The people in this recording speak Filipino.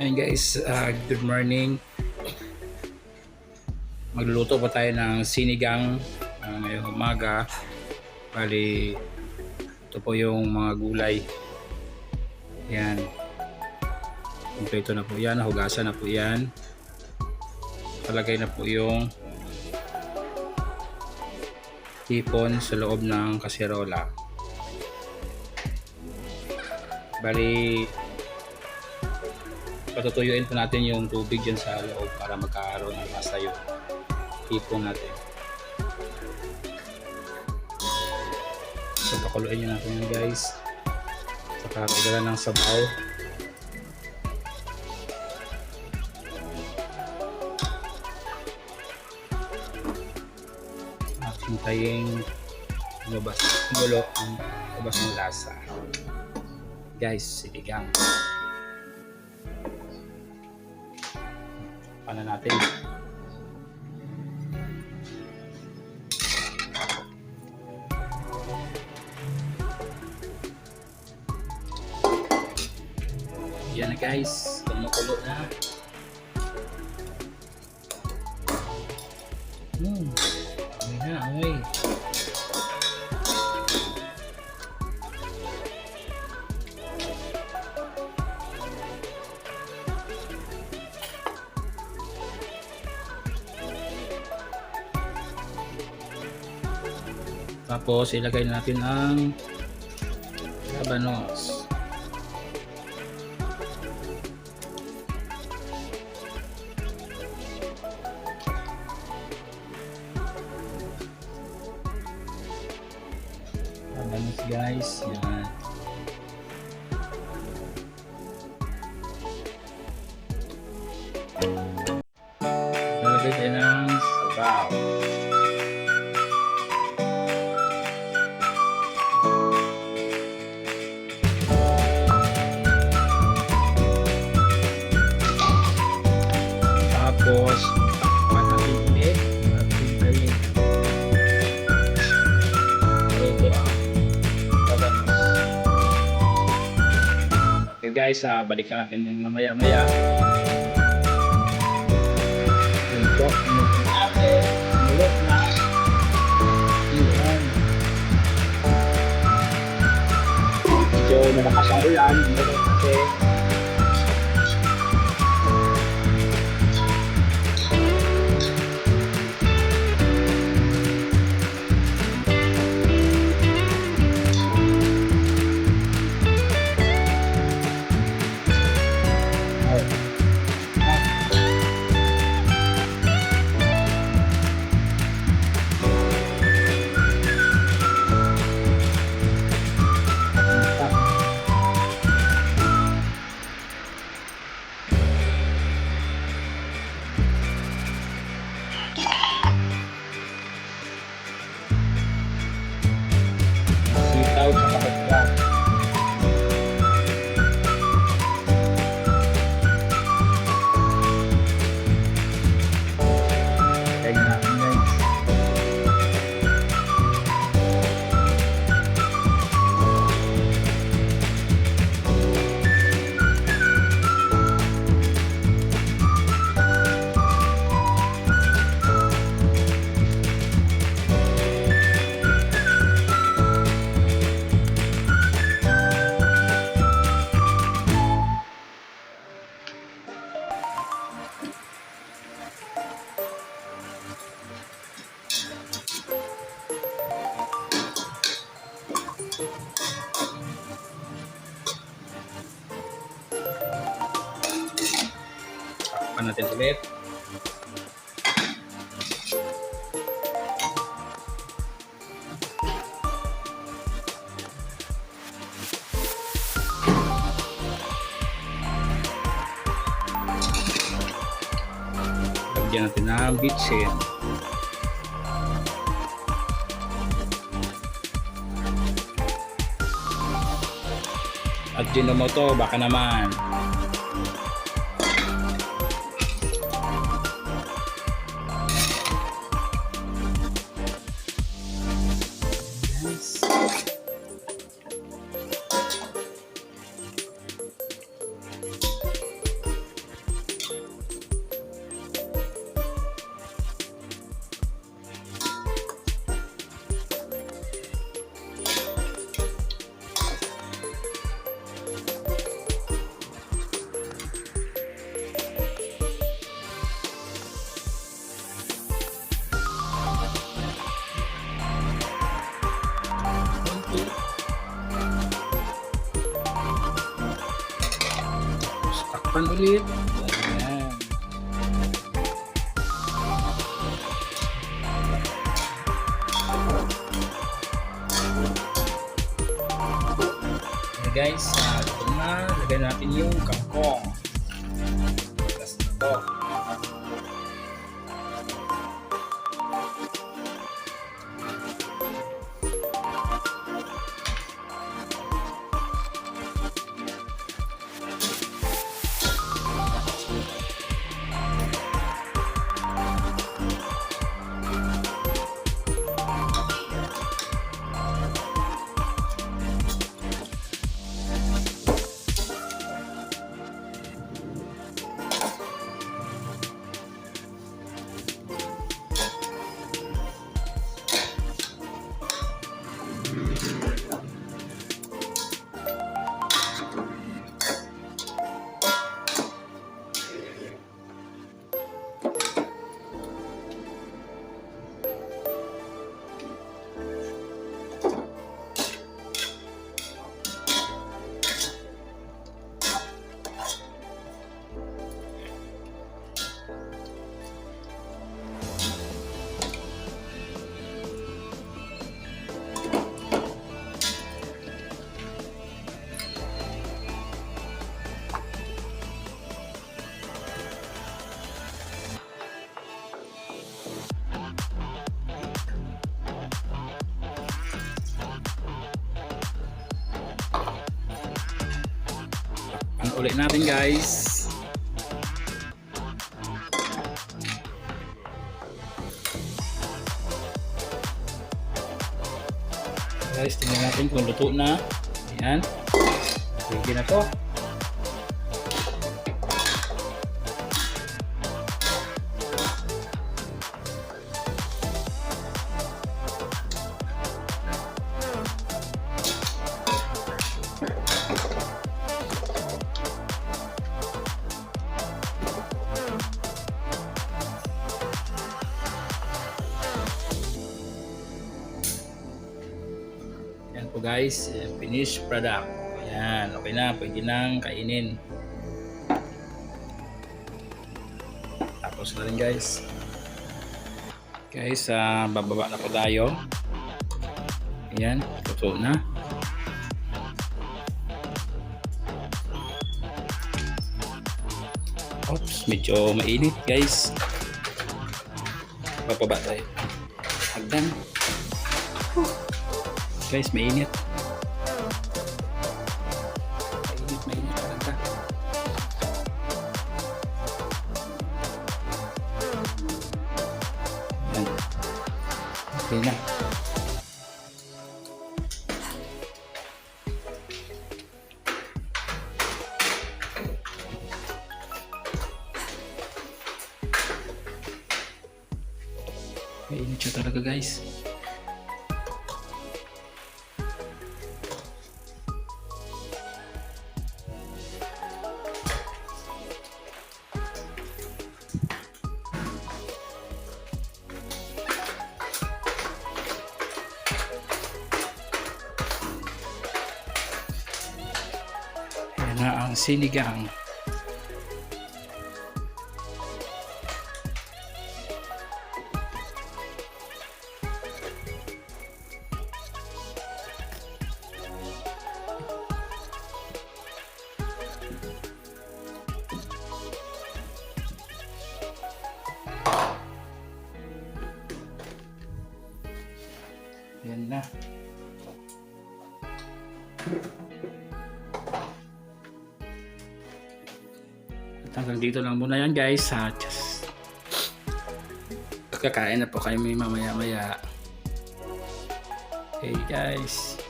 Ayun guys, good morning. Magluluto po tayo ng sinigang ngayong umaga. Bali, ito po yung mga gulay. Yan. Kompleto na po yan. Hugasan na po yan. Palagay na po yung hipon sa loob ng kaserola. Bali, patutuyuin po natin yung tubig dyan sa loob para magkaroon ng lasa yung hipon natin. So, pakuluin nyo natin yun guys. Saka kagala ng sabaw. At hintayin lumabas ng lasa. Guys, sinigang. Paano natin? Yan na guys, kumukulo na. Amoy na, amoy. Tapos ilagay natin ang labanos. Labanos guys, yan. Lalagay tayo ng sabaw. Tapos, takpan natin ulit at hintayin. Ito ang labanos. Okay guys, balikan natin yung mamaya-maya. Yun po, inutin natin. Mulot na. Yun. Medyo malakas ang ulan. Mulot kasi. Sitaw sa okra. Kaya natin guys. Takpan natin ulit. Lagyan natin ng bitsin. At Ajinomoto, baka naman. Takpan ulit. Ayan. Okay guys, ito na. Lagay natin yung kangkong. Tapos na to. Ulit natin guys. Guys, tingnan natin kung luto na. Ayan. Pwede na to. Yan po guys, finished product. Ayan, okay na, pwede nang kainin. Tapos na rin guys. Guys, bababa na po tayo. Ayan, luto na. Oops, medyo mainit guys. Bababa tayo. Hagdan. Guys, mainit. Mainit talaga. Yan. Okay na. Mainit siya talaga guys. Yan na ang sinigang. Yan na. At hanggang dito lang muna yan guys. Just kakain na po kayo mamaya-maya. Okay guys.